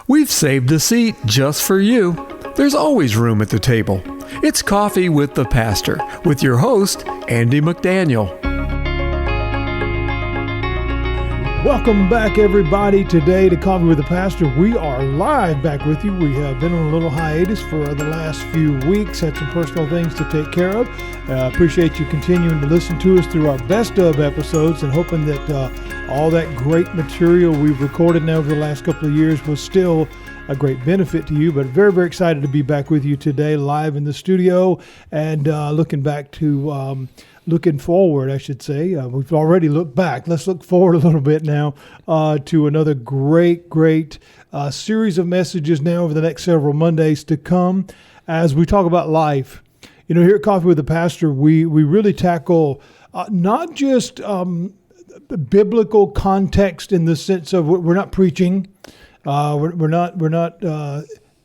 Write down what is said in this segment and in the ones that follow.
We've saved a seat just for you. There's always room at the table. It's Coffee with the Pastor with your host, Andy McDaniel. Welcome back, everybody, today to Coffee with the Pastor. We are live back with you. We have been on a little hiatus for the last few weeks, had some personal things to take care of. Appreciate you continuing to listen to us through our best of episodes and hoping that all that great material we've recorded now over the last couple of years was still a great benefit to you. But very, very excited to be back with you today live in the studio and looking forward, I should say. We've already looked back. Let's look forward a little bit now to another great series of messages now over the next several Mondays to come as we talk about life. You know, here at Coffee with the Pastor, we really tackle not just biblical context in the sense of we're not preaching, we're not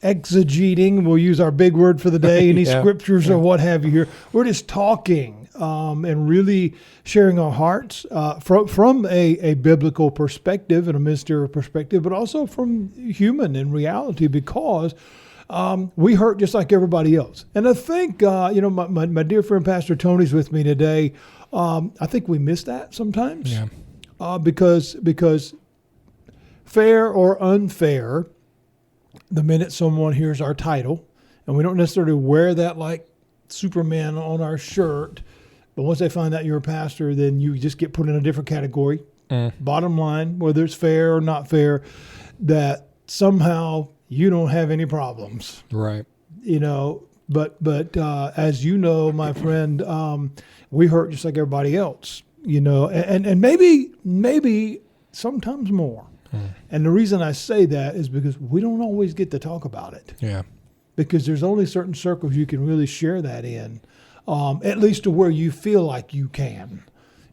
exegeting. We'll use our big word for the day, any scriptures or what have you here. We're just talking and really sharing our hearts from a biblical perspective and a ministerial perspective, but also from human in reality, because we hurt just like everybody else. And I think, my dear friend Pastor Tony's with me today. I think we miss that sometimes because fair or unfair, the minute someone hears our title, and we don't necessarily wear that like Superman on our shirt, but once they find out you're a pastor, then you just get put in a different category. Bottom line, whether it's fair or not fair, that somehow you don't have any problems. Right. You know, but as you know, my friend, we hurt just like everybody else, you know, and maybe sometimes more. And the reason I say that is because we don't always get to talk about it. Yeah. Because there's only certain circles you can really share that in, at least to where you feel like you can.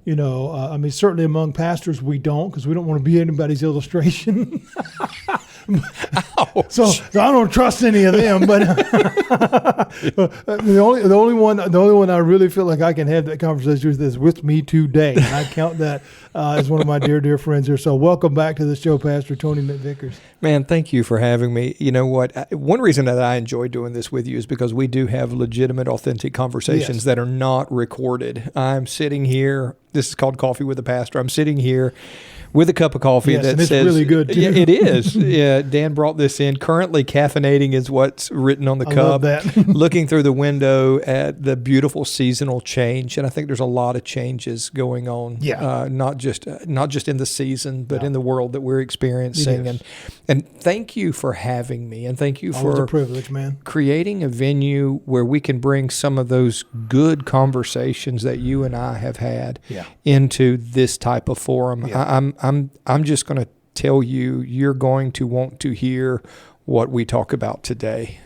You know, I mean, certainly among pastors we don't, because we don't want to be anybody's illustration. So I don't trust any of them. But the only one I really feel like I can have that conversation with is with me today, and I count that as one of my dear friends here. So welcome back to the show, Pastor Tony McVickers. Man, thank you for having me. You know what? One reason that I enjoy doing this with you is because we do have legitimate, authentic conversations that are not recorded. I'm sitting here. This is called Coffee with the Pastor. I'm sitting here with a cup of coffee that and it's says, really good too. Yeah, it is. Yeah, Dan brought this in. Currently caffeinating is what's written on the cup. I love that. Looking through the window at the beautiful seasonal change, and I think there's a lot of changes going on. Yeah. Not just in the season, but in the world that we're experiencing. And thank you for having me, and thank you for a privilege, man. Creating a venue where we can bring some of those good conversations that you and I have had into this type of forum. Yeah. I'm just going to tell you, you're going to want to hear what we talk about today.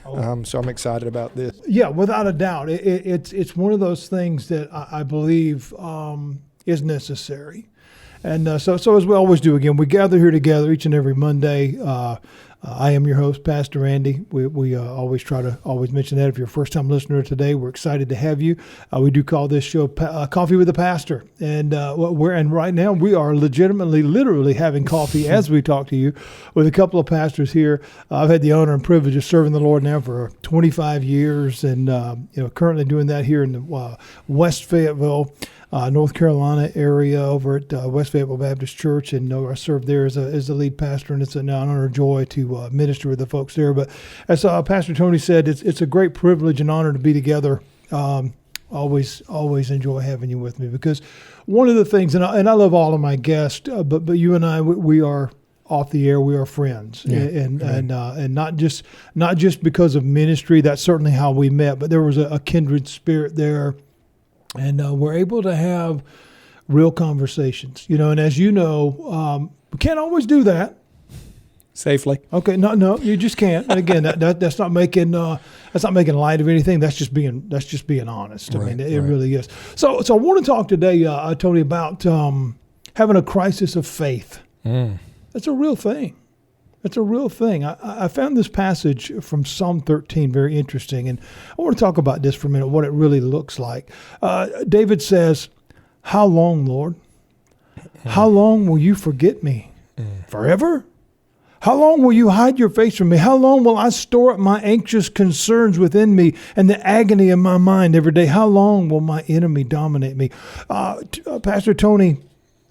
So I'm excited about this. Yeah, without a doubt. It's one of those things that I believe is necessary. And so as we always do, again, we gather here together each and every Monday. I am your host, Pastor Andy. We always try to mention that. If you're a first-time listener today, we're excited to have you. We do call this show Coffee with the Pastor. And right now we are literally having coffee as we talk to you with a couple of pastors here. I've had the honor and privilege of serving the Lord now for 25 years and currently doing that here in the West Fayetteville, North Carolina area over at West Fayetteville Baptist Church, and I serve there as a lead pastor, and it's an honor and joy to minister with the folks there. But as Pastor Tony said, it's a great privilege and honor to be together. Always enjoy having you with me, because one of the things, and I love all of my guests, but you and I, we are off the air. We are friends, and not just because of ministry. That's certainly how we met, but there was a kindred spirit there. And we're able to have real conversations, and as you know, we can't always do that safely. Okay, no, you just can't. And again, that's not making light of anything. That's just being honest. Right, I mean, it really is. So I want to talk today, Tony, about having a crisis of faith. That's a real thing. It's a real thing. I found this passage from Psalm 13 very interesting, and I want to talk about this for a minute, what it really looks like. David says, "How long, Lord? How long will you forget me? Forever? How long will you hide your face from me? How long will I store up my anxious concerns within me and the agony of my mind every day? How long will my enemy dominate me? Pastor Tony,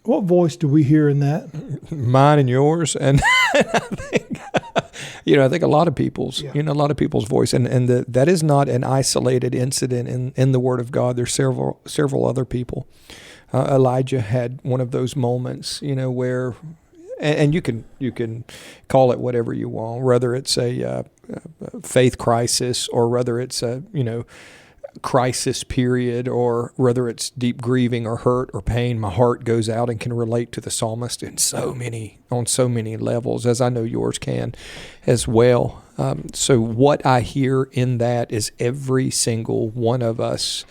what voice do we hear in that? Mine and yours. And I think, I think a lot of people's, a lot of people's voice. And that is not an isolated incident in the Word of God. There's several other people. Elijah had one of those moments, where, and you can call it whatever you want, whether it's a faith crisis or whether it's a, crisis period or whether it's deep grieving or hurt or pain. My heart goes out and can relate to the psalmist on so many levels, as I know yours can as well. So what I hear in that is every single one of us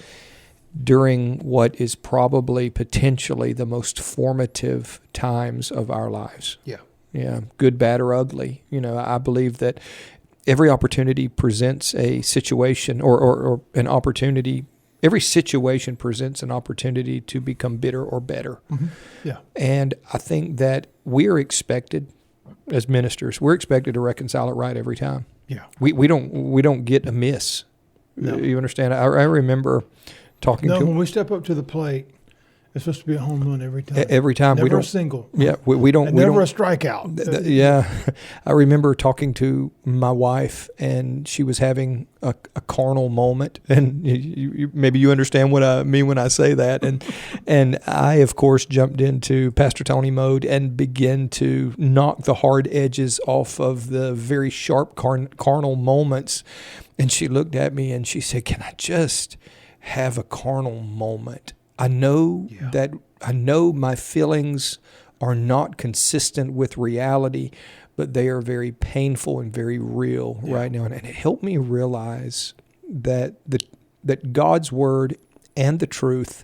during what is probably potentially the most formative times of our lives. Yeah. Good, bad, or ugly. I believe that every opportunity presents a situation or an opportunity. Every situation presents an opportunity to become bitter or better. Mm-hmm. Yeah. And I think that we're expected as ministers, we're expected to reconcile it right every time. Yeah. We don't get amiss. No. You understand? I remember talking to when we step up to the plate, it's supposed to be a home run every time. Every time. Never a single. Yeah, we don't. And never a strikeout. Yeah. I remember talking to my wife, and she was having a carnal moment. And maybe you understand what I mean when I say that. And I, of course, jumped into Pastor Tony mode and began to knock the hard edges off of the very sharp carnal moments. And she looked at me and she said, "Can I just have a carnal moment? I know that my feelings are not consistent with reality, but they are very painful and very real right now." And it helped me realize that God's word and the truth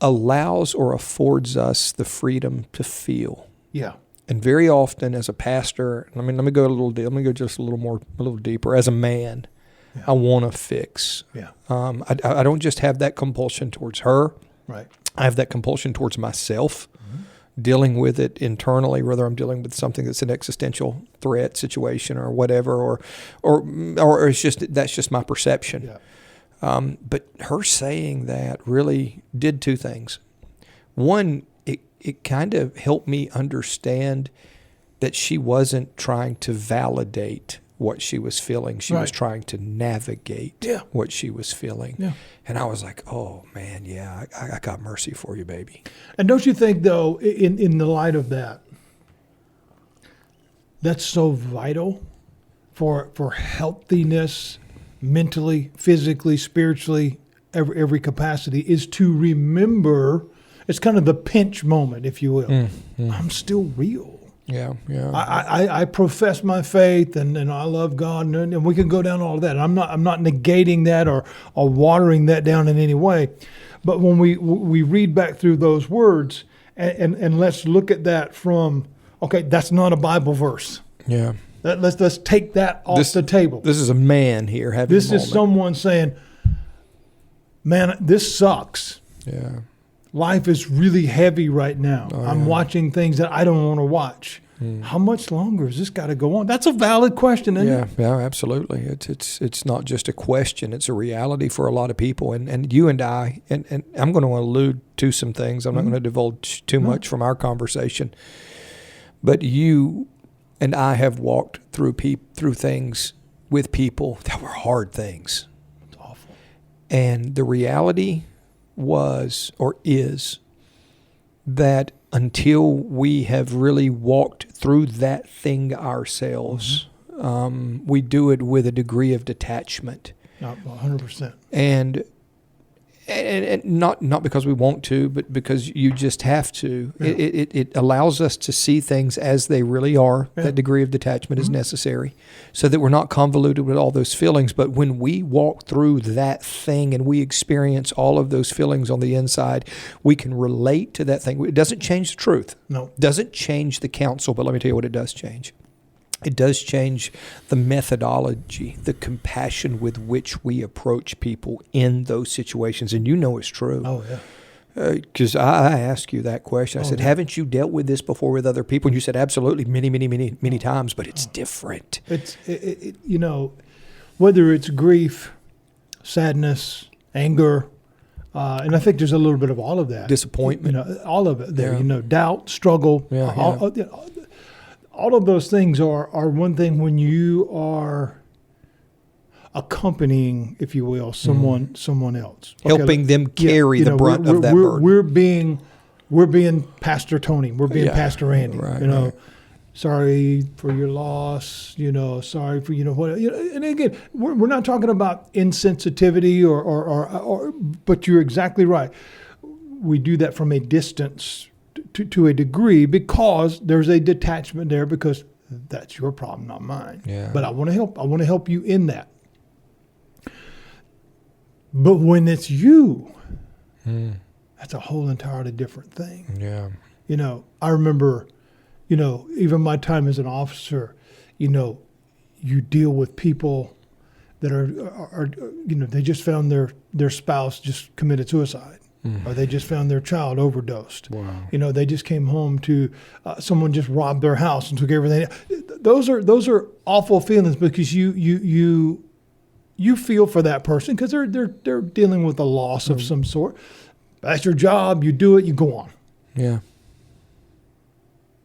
allows or affords us the freedom to feel. Yeah. And very often as a pastor, let me go just a little deeper. As a man, I want to fix. Yeah. I don't just have that compulsion towards her. Right. I have that compulsion towards myself, dealing with it internally, whether I'm dealing with something that's an existential threat situation or whatever, or it's just that's just my perception. Yeah. But her saying that really did two things. One, it kind of helped me understand that she wasn't trying to validate what she was feeling. She was trying to navigate what she was feeling. Yeah. And I was like, oh, man, I got mercy for you, baby. And don't you think, though, in the light of that, that's so vital for healthiness, mentally, physically, spiritually, every capacity, is to remember, it's kind of the pinch moment, if you will. I'm still real. Yeah. I profess my faith and I love God, and we can go down all of that. I'm not negating that or watering that down in any way. But when we read back through those words and let's look at that from, okay, that's not a Bible verse. Yeah. Let's take that off the table. This is a man here having this is someone saying, man, this sucks. Yeah. Life is really heavy right now. I'm watching things that I don't want to watch. How much longer has this got to go on? That's a valid question, isn't it? Yeah, absolutely. It's not just a question. It's a reality for a lot of people. And you and I, and I'm going to allude to some things. I'm not going to divulge too much from our conversation. But you and I have walked through things with people that were hard things. It's awful. And the reality was or is that until we have really walked through that thing ourselves, we do it with a degree of detachment. 100%. And not because we want to, but because you just have to. Yeah. It allows us to see things as they really are. Yeah. That degree of detachment is necessary so that we're not convoluted with all those feelings. But when we walk through that thing and we experience all of those feelings on the inside, we can relate to that thing. It doesn't change the truth. No. It doesn't change the counsel, but let me tell you what it does change. It does change the methodology, the compassion with which we approach people in those situations. And you know it's true. Oh, yeah. Because I asked you that question. I said, haven't you dealt with this before with other people? And you said, absolutely, many times, but it's different. You know, whether it's grief, sadness, anger, and I think there's a little bit of all of that. Disappointment. You know, all of it there. Yeah. You know, doubt, struggle. Yeah, all of those things are one thing when you are accompanying, if you will, someone else. Helping them carry the brunt of that burden. We're being Pastor Tony. We're being Pastor Andy. Right, you know, sorry for your loss. You know, sorry for what. You know, and again, we're not talking about insensitivity or. But you're exactly right. We do that from a distance to a degree because there's a detachment there because that's your problem, not mine. Yeah. But I want to help. I want to help you in that. But when it's you, that's a whole entirely different thing. Yeah. You know, I remember, even my time as an officer, you deal with people that are they just found their spouse just committed suicide. Or they just found their child overdosed. Wow. They just came home to someone just robbed their house and took everything. Those are awful feelings because you feel for that person because they're dealing with a loss of some sort. That's your job. You do it. You go on. Yeah.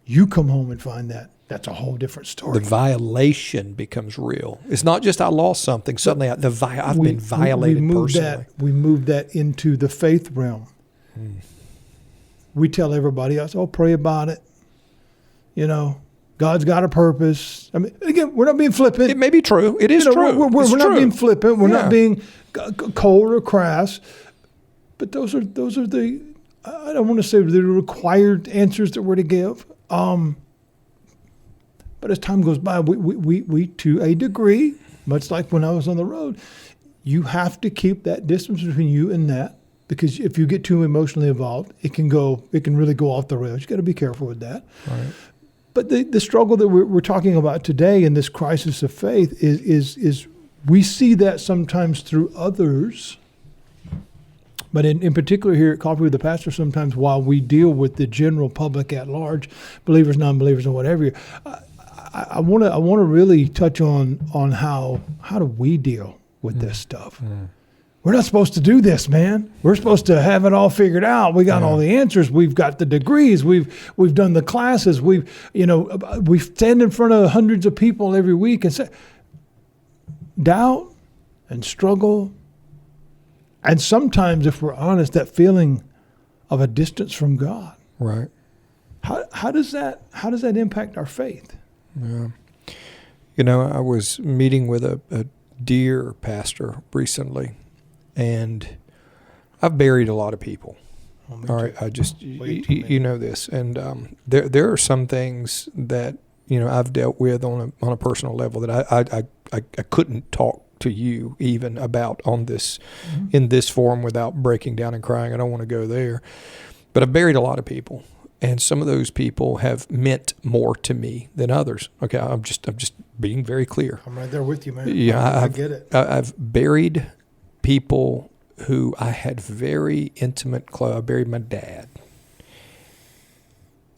You come home and find that's a whole different story. The violation becomes real. It's not just I lost something. Suddenly I've been violated personally. We moved that into the faith realm. We tell everybody else, pray about it. God's got a purpose. I mean, again, we're not being flippant. It may be true. It is true. We're not being flippant. We're not being cold or crass. But those are the, I don't want to say the required answers that we're to give. But as time goes by, we to a degree, much like when I was on the road, you have to keep that distance between you and that, because if you get too emotionally involved, it can really go off the rails. You got to be careful with that. Right. But the struggle that we're talking about today in this crisis of faith is we see that sometimes through others. But in particular here at Coffee with the Pastor, sometimes while we deal with the general public at large, believers, non-believers, and whatever, I want to really touch on how do we deal with this stuff. We're not supposed to do this, man. We're supposed to have it all figured out. We got all the answers. We've got the degrees. We've done the classes. We stand in front of hundreds of people every week and say, doubt and struggle. And sometimes, if we're honest, that feeling of a distance from God. Right. How does that impact our faith? Yeah. I was meeting with a dear pastor recently, and I've buried a lot of people. All right. I just, you know this. And there are some things that, I've dealt with on a personal level that I couldn't talk to you even about on this, in this forum without breaking down and crying. I don't want to go there. But I've buried a lot of people. And some of those people have meant more to me than others. Okay, I'm just being very clear. I'm right there with you, man. Yeah, I get it. I've buried people who I had very intimate close. I buried my dad,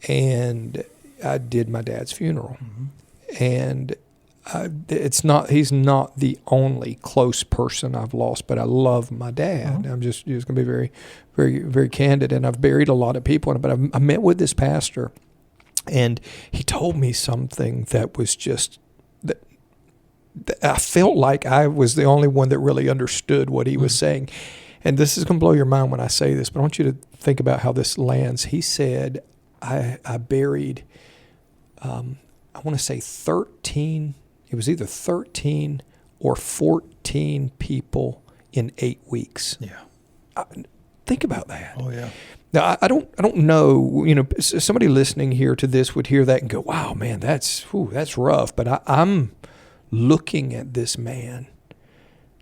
and I did my dad's funeral, and he's not the only close person I've lost, but I love my dad. I'm just going to be very, very, very candid. And I've buried a lot of people, but I met with this pastor, and he told me something that was just that I felt like I was the only one that really understood what he was saying. And this is going to blow your mind when I say this, but I want you to think about how this lands. He said, I buried, I want to say 13. It was either 13 or 14 people in 8 weeks. Yeah. Think about that. Oh, yeah. Now, I don't know, somebody listening here to this would hear that and go, wow, man, that's rough. But I'm looking at this man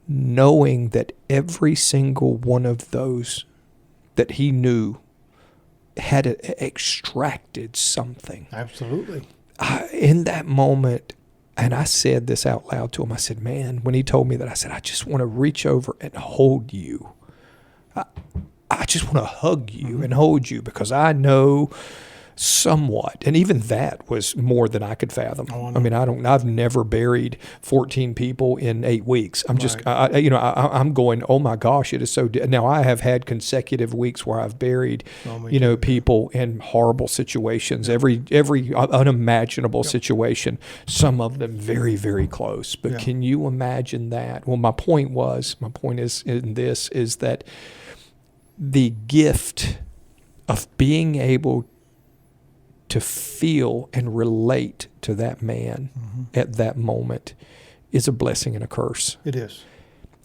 knowing that every single one of those that he knew had extracted something. Absolutely. In that moment, and I said this out loud to him. I said, man, when he told me that, I said, I just want to reach over and hold you. I I just want to hug you and hold you because I know somewhat, and even that was more than I could fathom. I mean, I've never buried 14 people in 8 weeks. I'm just, I'm going, oh my gosh, it is so. Now I have had consecutive weeks where I've buried, people in horrible situations, every unimaginable situation. Some of them very, very close. But can you imagine that? Well, my point is in this is that the gift of being able to feel and relate to that man at that moment is a blessing and a curse. It is.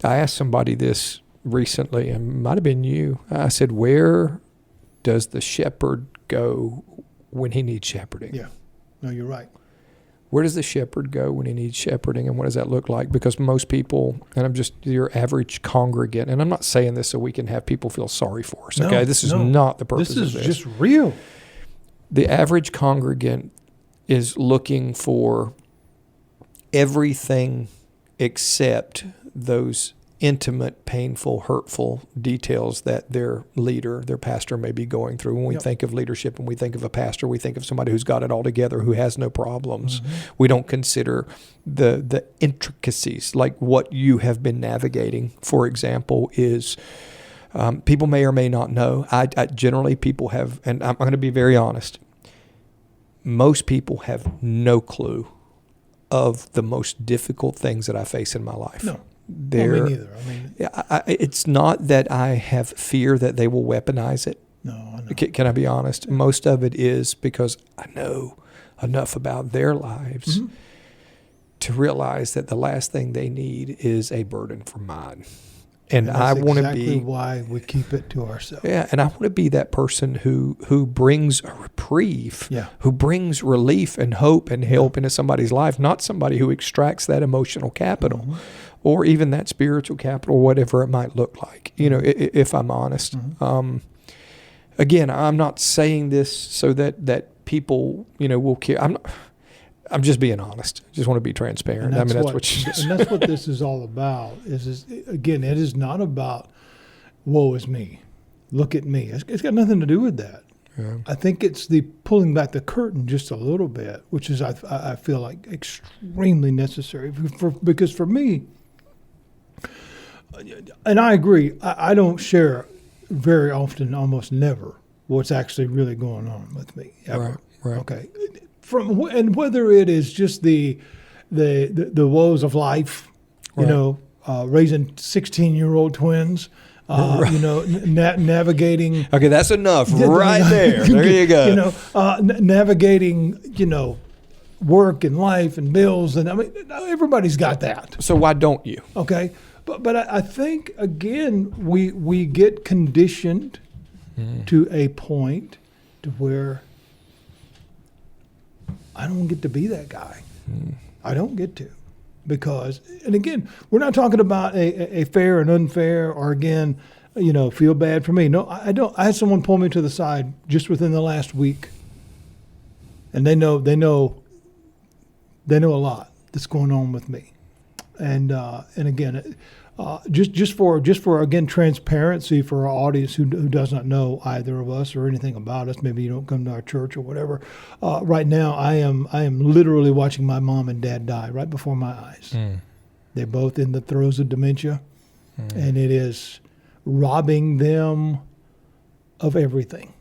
I asked somebody this recently, and it might have been you. I said, where does the shepherd go when he needs shepherding? Yeah. No, you're right. Where does the shepherd go when he needs shepherding, and what does that look like? Because most people, and I'm just your average congregant, and I'm not saying this so we can have people feel sorry for us, okay? This is not the purpose of this. This is just real. The average congregant is looking for everything except those intimate, painful, hurtful details that their leader, their pastor may be going through. When we think of leadership and we think of a pastor, we think of somebody who's got it all together, who has no problems. We don't consider the intricacies, like what you have been navigating, for example, is people may or may not know. I generally, people have, and I'm going to be very honest, most people have no clue of the most difficult things that I face in my life. No, me neither. I mean, it's not that I have fear that they will weaponize it. No, I know. Can I be honest? Most of it is because I know enough about their lives to realize that the last thing they need is a burden from mine. And I want to be why we keep it to ourselves. Yeah, and I want to be that person who brings a reprieve, who brings relief and hope and help into somebody's life, not somebody who extracts that emotional capital or even that spiritual capital, whatever it might look like. If I'm honest. Again, I'm not saying this so that people will care. I'm just being honest. I just want to be transparent. And that's what this is all about. Is again, it is not about woe is me, look at me. It's got nothing to do with that. Yeah. I think it's the pulling back the curtain just a little bit, which is I feel like extremely necessary because for me, and I agree. I don't share very often, almost never, what's actually really going on with me ever. Right. Okay. And whether it is just the woes of life, raising 16-year-old twins, navigating. Okay, that's enough right there. There you go. Navigating, work and life and bills, and I mean, everybody's got that. So why don't you? Okay, but I think again we get conditioned to a point to where I don't get to be that guy. I don't get to. Because, and again, we're not talking about a fair and unfair or, again, feel bad for me. No, I don't. I had someone pull me to the side just within the last week. And they know a lot that's going on with me. And again, just for again transparency for our audience who does not know either of us or anything about us. Maybe you don't come to our church or whatever. Right now, I am literally watching my mom and dad die right before my eyes. They're both in the throes of dementia, and it is robbing them of everything,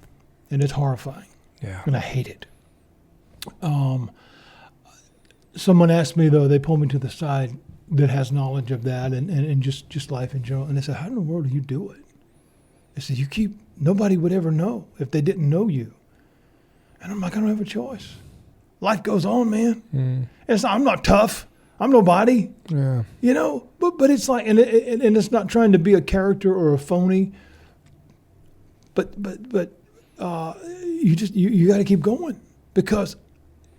and it's horrifying. Yeah, and I hate it. Someone asked me though. They pulled me to the side. That has knowledge of that and just life in general. And they said, how in the world do you do it? They said, nobody would ever know if they didn't know you. And I'm like, I don't have a choice. Life goes on, man. I'm not tough. I'm nobody. Yeah. But it's like, and it's not trying to be a character or a phony, but you got to keep going because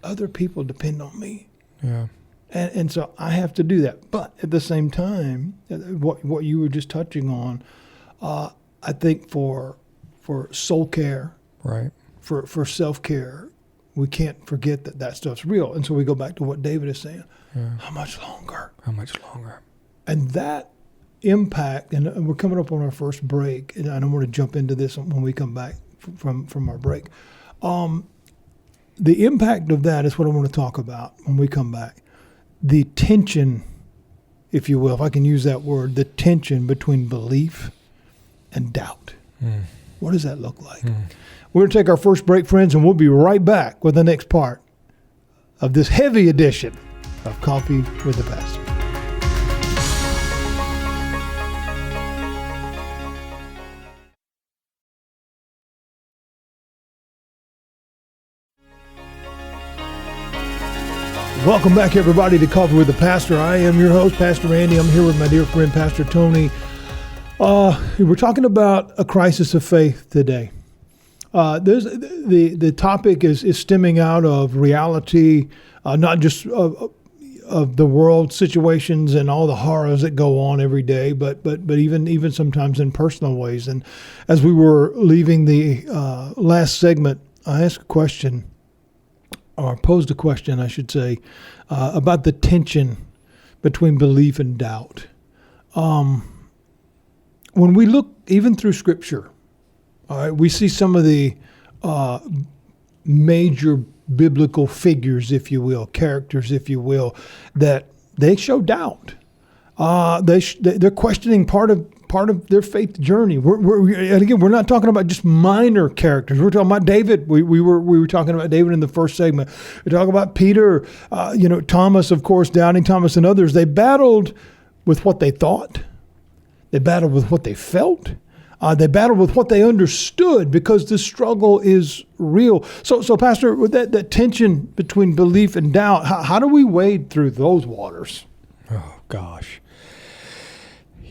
other people depend on me. Yeah. And so I have to do that. But at the same time, what you were just touching on, I think for soul care, right, for self-care, we can't forget that stuff's real. And so we go back to what David is saying. Yeah. How much longer? How much longer? And that impact, and we're coming up on our first break, and I don't want to jump into this when we come back from our break. The impact of that is what I want to talk about when we come back. The tension, if you will, if I can use that word, the tension between belief and doubt. What does that look like? We're going to take our first break, friends, and we'll be right back with the next part of this heavy edition of Coffee with the Pastor. Welcome back, everybody, to Coffee with the Pastor. I am your host, Pastor Andy. I'm here with my dear friend, Pastor Tony. We're talking about a crisis of faith today. The topic is stemming out of reality, not just of the world situations and all the horrors that go on every day, but even sometimes in personal ways. And as we were leaving the last segment, I asked a question, or posed a question, I should say, about the tension between belief and doubt. When we look even through Scripture, we see some of the major biblical figures, if you will, characters, if you will, that they show doubt. They're questioning part of their faith journey. And again, we're not talking about just minor characters. We're talking about David. We were talking about David in the first segment. We're talking about Peter, Thomas, of course, doubting Thomas and others. They battled with what they thought. They battled with what they felt. They battled with what they understood, because the struggle is real. So Pastor, with that tension between belief and doubt, how do we wade through those waters? Oh, gosh.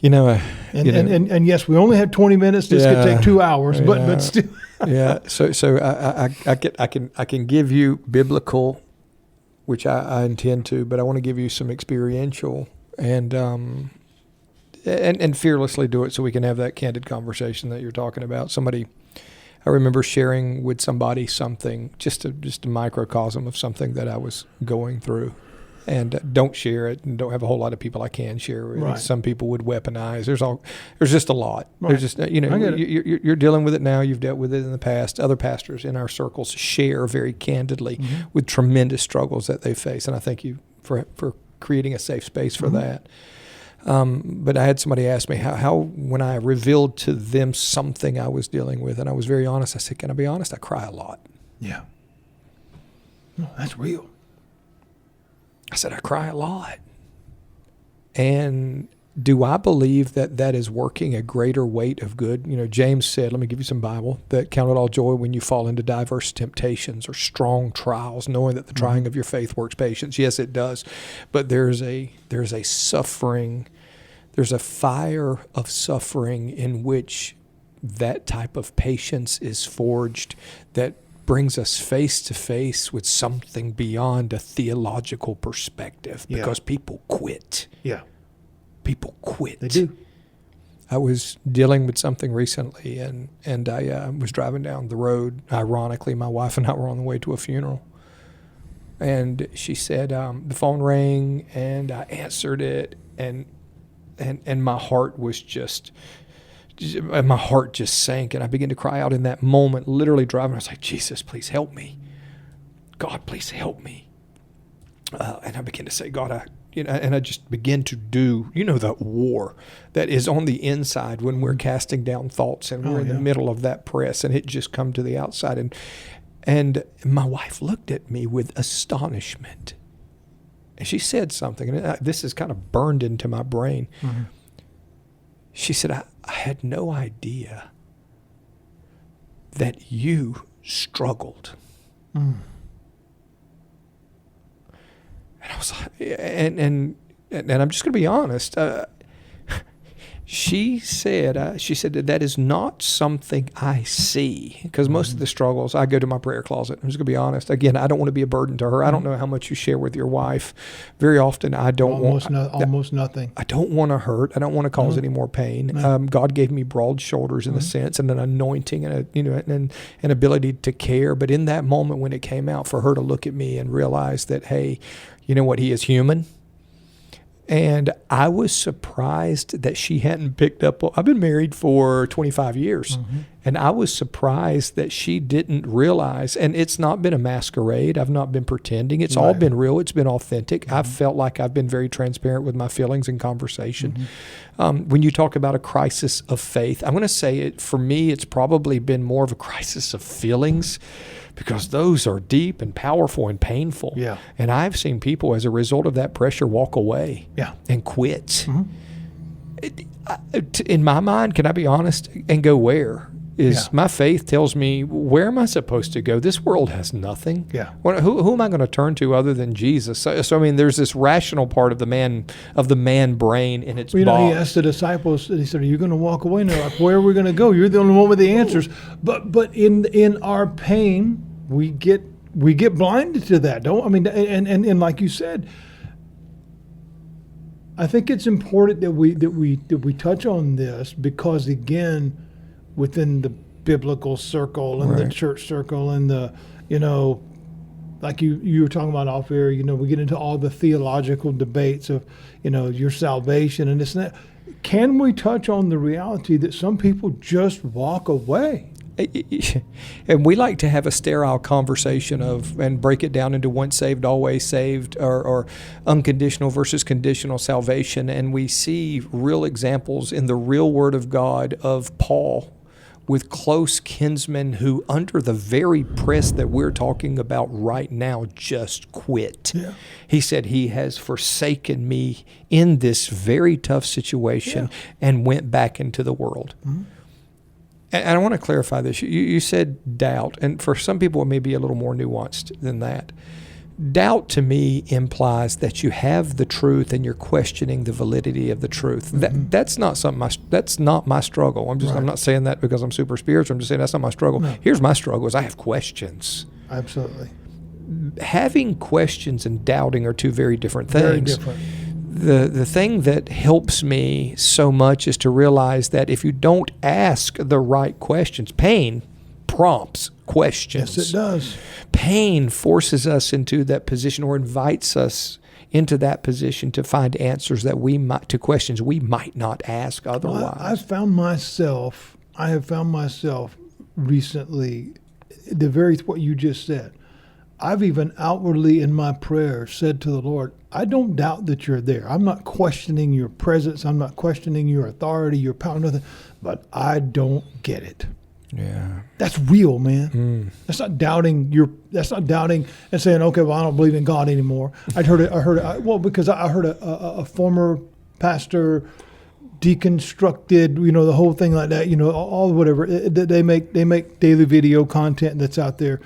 And yes, we only have 20 minutes. This could take 2 hours, but still. Yeah. So I can give you biblical, which I intend to, but I want to give you some experiential and fearlessly do it so we can have that candid conversation that you're talking about. I remember sharing with somebody something, just a microcosm of something that I was going through. And don't share it, and don't have a whole lot of people I can share with. Right. Some people would weaponize. There's just a lot. Right. There's just, you're dealing with it now. You've dealt with it in the past. Other pastors in our circles share very candidly with tremendous struggles that they face. And I thank you for creating a safe space for that. But I had somebody ask me how when I revealed to them something I was dealing with, and I was very honest. I said, "Can I be honest? I cry a lot." Yeah. No, that's real. I said, I cry a lot. And do I believe that is working a greater weight of good? James said, let me give you some Bible, that count it all joy when you fall into diverse temptations or strong trials, knowing that the trying of your faith works patience. Yes, it does. But there's a suffering, there's a fire of suffering in which that type of patience is forged, that brings us face to face with something beyond a theological perspective, because people quit. Yeah. People quit. They do. I was dealing with something recently, and I was driving down the road. Ironically, my wife and I were on the way to a funeral. And she said, the phone rang, and I answered it, and my heart was my heart just sank, and I began to cry out in that moment, literally driving. I was like, Jesus, please help me. God, please help me. And I began to say, God, and I just began to do, that war that is on the inside when we're casting down thoughts and we're in the middle of that press, and it just come to the outside. And my wife looked at me with astonishment, and she said something, and this is kind of burned into my brain. Mm-hmm. She said, I had no idea that you struggled. And I was like, and I'm just going to be honest. She said that is not something I see, because most of the struggles, I go to my prayer closet. I'm just going to be honest. Again, I don't want to be a burden to her. I don't know how much you share with your wife. Very often, I don't almost nothing. I don't want to hurt. I don't want to cause any more pain. No. God gave me broad shoulders in a sense, and an anointing, and an ability to care. But in that moment when it came out, for her to look at me and realize that, hey, you know what, he is human. And I was surprised that she hadn't picked up. I've been married for 25 years, and I was surprised that she didn't realize. And it's not been a masquerade. I've not been pretending. It's all been real. It's been authentic. I've felt like I've been very transparent with my feelings in conversation. When you talk about a crisis of faith, I'm going to say it, for me, it's probably been more of a crisis of feelings, because those are deep and powerful and painful. Yeah. And I've seen people, as a result of that pressure, walk away and quit. In my mind, can I be honest, and go where? My faith tells me, where am I supposed to go? This world has nothing. Yeah. Who am I going to turn to other than Jesus? So I mean, there's this rational part of the man brain in its box. He asked the disciples, he said, are you going to walk away? And they're like, where are we going to go? You're the only one with the answers. But in our pain, we get blinded to that. And like you said, I think it's important that we touch on this, because again, within the biblical circle and the church circle and the, like you were talking about off air, we get into all the theological debates of, your salvation and this and that. Can we touch on the reality that some people just walk away? And we like to have a sterile conversation and break it down into once saved, always saved, or unconditional versus conditional salvation. And we see real examples in the real Word of God of Paul with close kinsmen who, under the very press that we're talking about right now, just quit. Yeah. He said, he has forsaken me in this very tough situation and went back into the world. Mm-hmm. And I want to clarify this. You said doubt, and for some people it may be a little more nuanced than that. Doubt to me implies that you have the truth and you're questioning the validity of the truth. Mm-hmm. That's not that's not my struggle. I'm not saying that because I'm super spiritual. I'm just saying that's not my struggle. No. Here's my struggle: is I have questions. Absolutely. Having questions and doubting are two very different things. Very different. The thing that helps me so much is to realize that if you don't ask the right questions, pain prompts questions. Yes, it does. Pain forces us into that position, or invites us into that position to find answers to questions we might not ask otherwise. Well, I have found myself recently, what you just said. I've even outwardly in my prayer said to the Lord, I don't doubt that you're there. I'm not questioning your presence. I'm not questioning your authority, your power, nothing, but I don't get it. Yeah. That's real, man. That's not doubting and saying, okay, well, I don't believe in God anymore. Because I heard a former pastor deconstructed, the whole thing like that, all whatever. They make daily video content that's out there.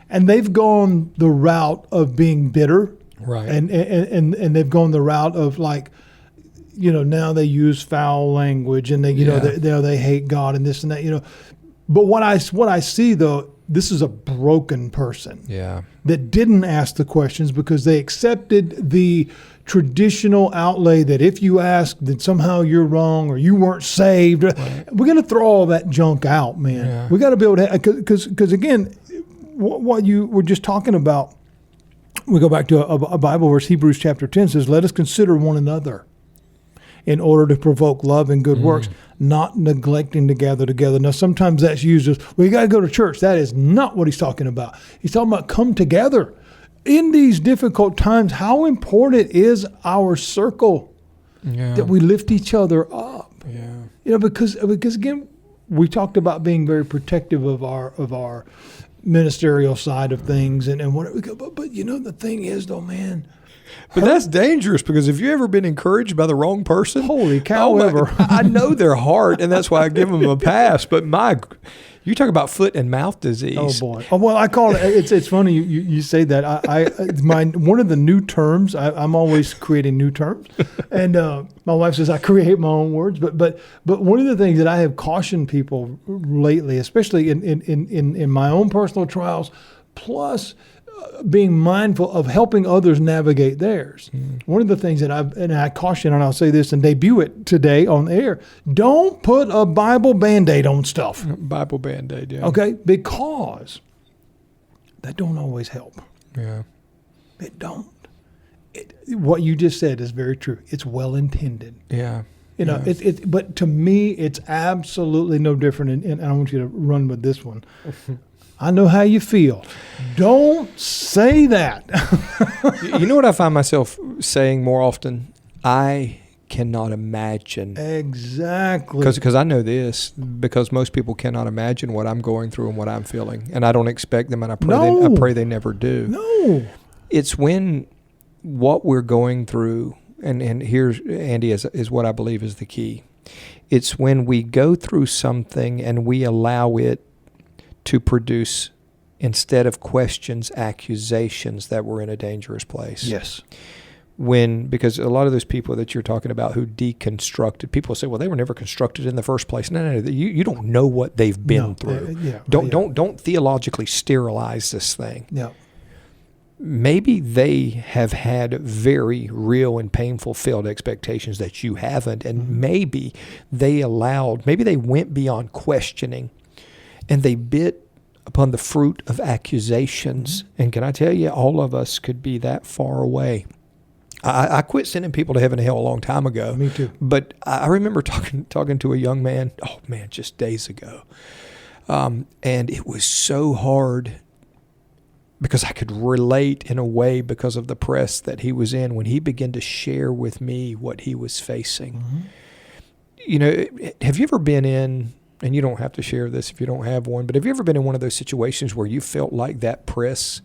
And they've gone the route of being bitter. Right. And they've gone the route of now they use foul language and they hate God and this and that, But what I see though, this is a broken person. Yeah. That didn't ask the questions because they accepted the traditional outlay that if you ask, then somehow you're wrong or you weren't saved. Right. We're going to throw all that junk out, man. Yeah. We got to be able to, because again, what you were just talking about, we go back to a Bible verse, Hebrews chapter 10 says, let us consider one another in order to provoke love and good works, not neglecting to gather together. Now, sometimes that's used as, well, you got to go to church. That is not what he's talking about. He's talking about come together. In these difficult times, how important is our circle that we lift each other up? Yeah. Because again, we talked about being very protective of our ministerial side of things and what we go, but the thing is though, man. But that's dangerous, because if you've ever been encouraged by the wrong person, holy cow, I know their heart, and that's why I give them a pass. But you talk about foot and mouth disease. Oh boy. Oh, well, I call it. It's funny you say that. One of the new terms. I'm always creating new terms, and my wife says I create my own words. But one of the things that I have cautioned people lately, especially in my own personal trials, plus being mindful of helping others navigate theirs. One of the things that I caution, and I'll say this and debut it today on the air, don't put a Bible Band-Aid on stuff. Bible Band-Aid, yeah. Okay? Because that don't always help. Yeah. It don't. what you just said is very true. It's well intended. Yeah. You know, but to me, it's absolutely no different. And I want you to run with this one. I know how you feel. Don't say that. You know what I find myself saying more often? I cannot imagine. Exactly. Because I know this, because most people cannot imagine what I'm going through and what I'm feeling. And I don't expect them, and I pray they never do. No. It's when what we're going through, and here's, Andy, is what I believe is the key. It's when we go through something and we allow it to produce, instead of questions, accusations, that we're in a dangerous place. Yes. Because a lot of those people that you're talking about who deconstructed, people say, well, they were never constructed in the first place. No. You don't know what they've been through. Don't theologically sterilize this thing. Yeah. Maybe they have had very real and painful failed expectations that you haven't, and maybe they went beyond questioning, and they bit upon the fruit of accusations. And can I tell you, all of us could be that far away. I quit sending people to heaven and hell a long time ago. Me too. But I remember talking to a young man, just days ago. And it was so hard because I could relate in a way because of the press that he was in when he began to share with me what he was facing. Mm-hmm. You know, have you ever been in, and you don't have to share this if you don't have one, but have you ever been in one of those situations where you felt like that press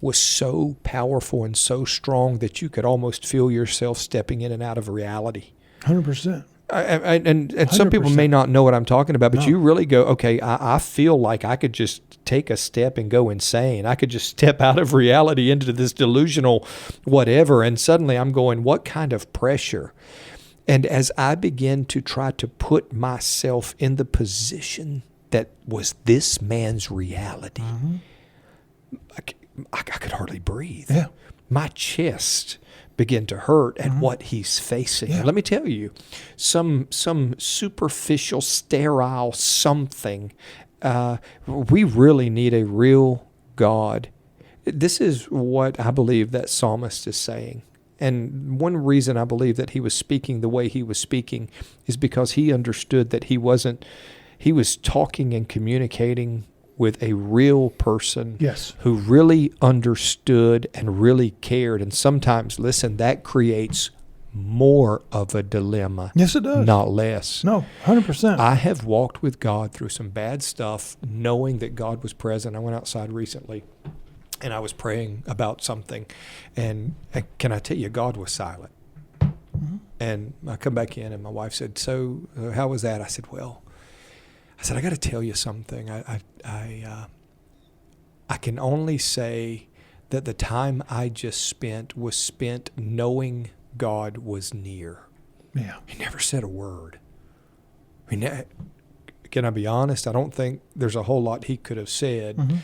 was so powerful and so strong that you could almost feel yourself stepping in and out of reality? 100%. And some people may not know what I'm talking about, but you really go, okay, I feel like I could just take a step and go insane. I could just step out of reality into this delusional whatever. And suddenly I'm going, what kind of pressure? And as I begin to try to put myself in the position that was this man's reality, I could hardly breathe. Yeah. My chest began to hurt at what he's facing. Yeah. Let me tell you, some superficial, sterile something. We really need a real God. This is what I believe that psalmist is saying. And one reason I believe that he was speaking the way he was speaking is because he understood that he was talking and communicating with a real person who really understood and really cared. And sometimes, listen, that creates more of a dilemma. Yes, it does. Not less. No, 100%. I have walked with God through some bad stuff, knowing that God was present. I went outside recently, and I was praying about something. And can I tell you, God was silent. Mm-hmm. And I come back in, and my wife said, so how was that? I said, I got to tell you something. I can only say that the time I just spent was spent knowing God was near. Yeah. He never said a word. Can I be honest? I don't think there's a whole lot he could have said,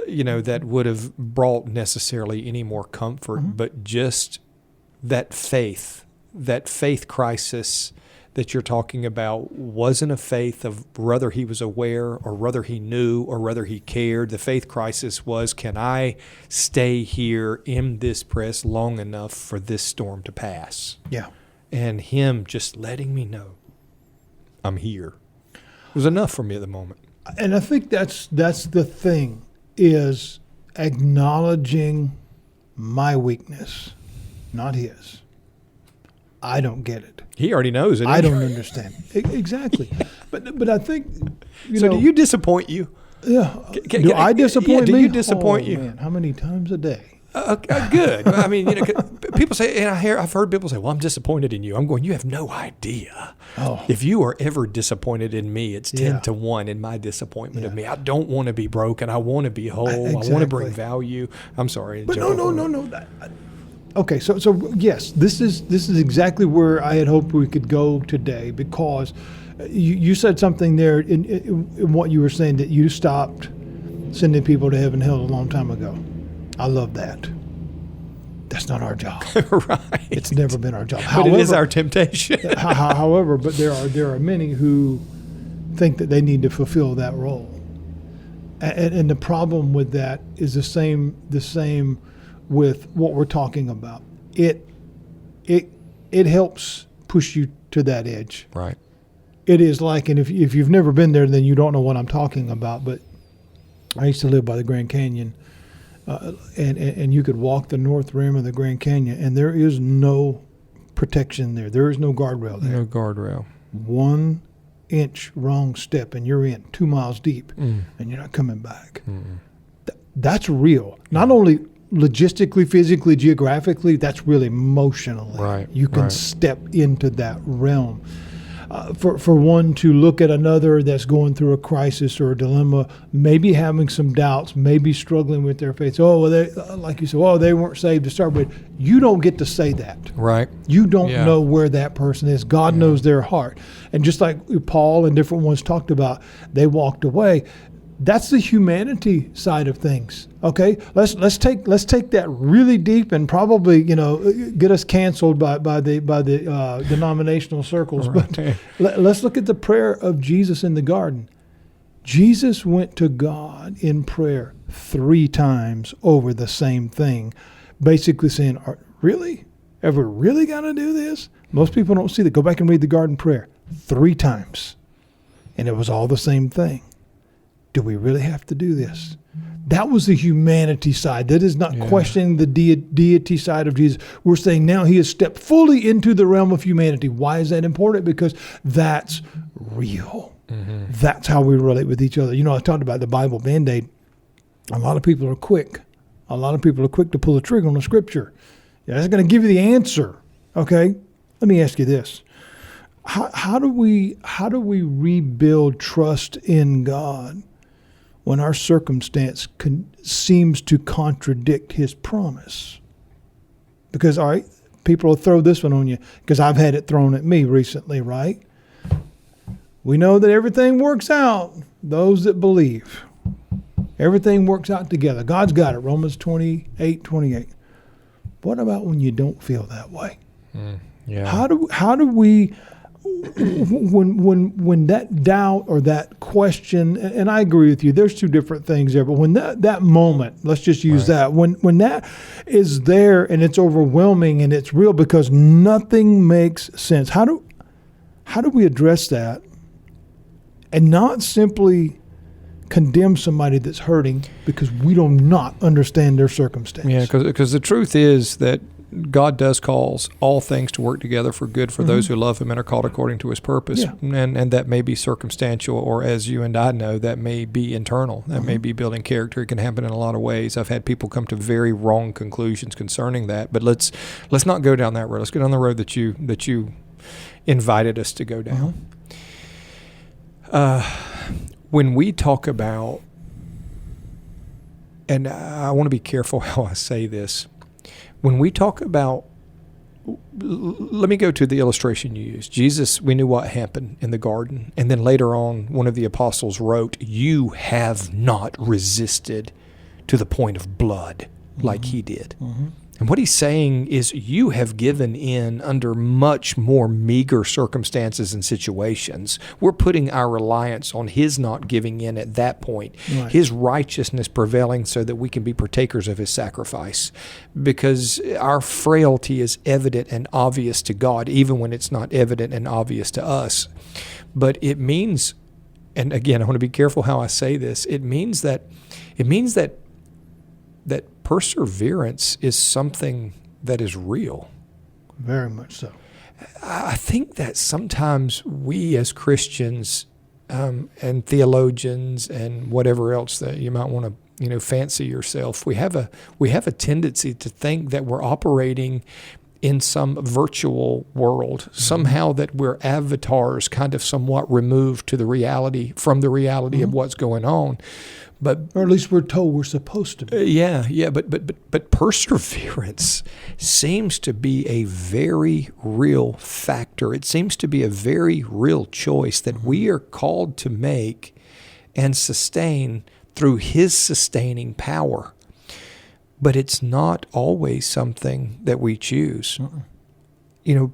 that would have brought necessarily any more comfort, but just that faith crisis that you're talking about wasn't a faith of whether he was aware or whether he knew or whether he cared. The faith crisis was, can I stay here in this press long enough for this storm to pass? Yeah. And him just letting me know I'm here. It was enough for me at the moment. And I think that's the thing, is acknowledging my weakness, not his. I don't get it. He already knows it. I don't understand. Exactly. But I think, do you disappoint you? Yeah. Do I disappoint me? Do you disappoint you? Man, how many times a day? Good. I mean, people say, and I've heard people say, well, I'm disappointed in you. I'm going, you have no idea. Oh. If you are ever disappointed in me, it's 10 to 1 in my disappointment of me. I don't want to be broken. I want to be whole. Exactly. I want to bring value. I'm sorry. But no. Okay, so yes, this is exactly where I had hoped we could go today, because you said something there in what you were saying, that you stopped sending people to heaven and hell a long time ago. I love that. That's not our job. Right. It's never been our job. But it is our temptation. However, but there are many who think that they need to fulfill that role, and the problem with that is the same with what we're talking about. it helps push you to that edge. Right. It is like, and if you've never been there, then you don't know what I'm talking about. But I used to live by the Grand Canyon, and you could walk the north rim of the Grand Canyon, and there is no protection there. There is no guardrail there. No guardrail. 1 inch wrong step, and you're in 2 miles deep, and you're not coming back. That's real. Not only logistically, physically, geographically, that's real emotionally. Right. You can step into that realm. For one to look at another that's going through a crisis or a dilemma, maybe having some doubts, maybe struggling with their faith. Oh, well, they, like you said, oh, they weren't saved to start with. You don't get to say that. Right. You don't know where that person is. God knows their heart. And just like Paul and different ones talked about, they walked away. That's the humanity side of things. Okay, let's take that really deep and probably get us canceled by the denominational circles. Right. But let's look at the prayer of Jesus in the garden. Jesus went to God in prayer 3 times over the same thing, basically saying, "Really? Have we really got to do this?" Most people don't see that. Go back and read the garden prayer 3 times, and it was all the same thing. Do we really have to do this? That was the humanity side. That is not questioning the deity side of Jesus. We're saying now he has stepped fully into the realm of humanity. Why is that important? Because that's real. That's how we relate with each other. I talked about the Bible Band-Aid. A lot of people are quick. To pull the trigger on the scripture. That's going to give you the answer. Okay? Let me ask you this. How do we rebuild trust in God when our circumstance seems to contradict his promise? Because, all right, people will throw this one on you because I've had it thrown at me recently, right? We know that everything works out, those that believe. Everything works out together. God's got it, Romans 28:28. What about when you don't feel that way? How do we... When that doubt or that question, and I agree with you, there's 2 different things there, but when that moment, let's just use that, when that is there and it's overwhelming and it's real because nothing makes sense, how do we address that and not simply condemn somebody that's hurting because we do not understand their circumstance? Yeah, because the truth is that God does cause all things to work together for good for those who love him and are called according to his purpose. And that may be circumstantial, or as you and I know, that may be internal. That may be building character. It can happen in a lot of ways. I've had people come to very wrong conclusions concerning that. But let's not go down that road. Let's go down the road that you invited us to go down. When we talk about, and I want to be careful how I say this, when we talk about, let me go to the illustration you used. Jesus, we knew what happened in the garden. And then later on, one of the apostles wrote, "You have not resisted to the point of blood like he did." And what he's saying is you have given in under much more meager circumstances and situations. We're putting our reliance on his not giving in at that point, his righteousness prevailing so that we can be partakers of his sacrifice. Because our frailty is evident and obvious to God, even when it's not evident and obvious to us. But it means, and again, I want to be careful how I say this, it means that perseverance is something that is real. Very much so. I think that sometimes we as Christians and theologians and whatever else that you might want to fancy yourself, we have a tendency to think that we're operating in some virtual world, somehow that we're avatars kind of somewhat removed from the reality of what's going on. Or at least we're told we're supposed to be. But perseverance seems to be a very real factor. It seems to be a very real choice that we are called to make and sustain through his sustaining power. But it's not always something that we choose.